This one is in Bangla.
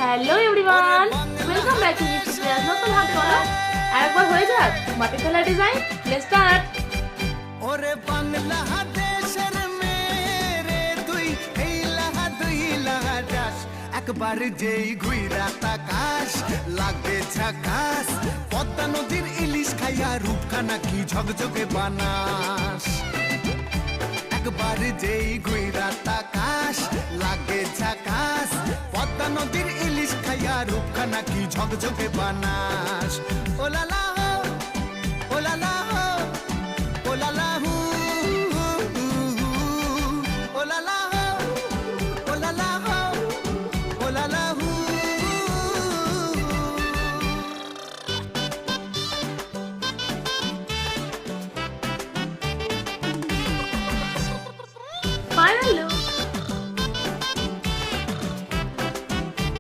Hello everyone, welcome back to YouTube channel নতুন হাতে বলো। আরেকবার হয়ে যাক মাটি ফেলা ডিজাইন। Let's start. ওরে বাংলা দেশের মেরে তুই এই লাহা দুই লাহা যাস একবার যেই ঘুইরা তাকাস লাগে ঝাকাস পদ্মা নদীর ইলিশ খাইয়া রূপখানা কি ঝকঝকে বানাস একবার যেই ঘুইরা তাকাস লাগে ঝাকাস পদ্মা নদীর ইলিশ খাইয়া রূপখানা কি ঝকঝকে বানাস ও লালা ও লালা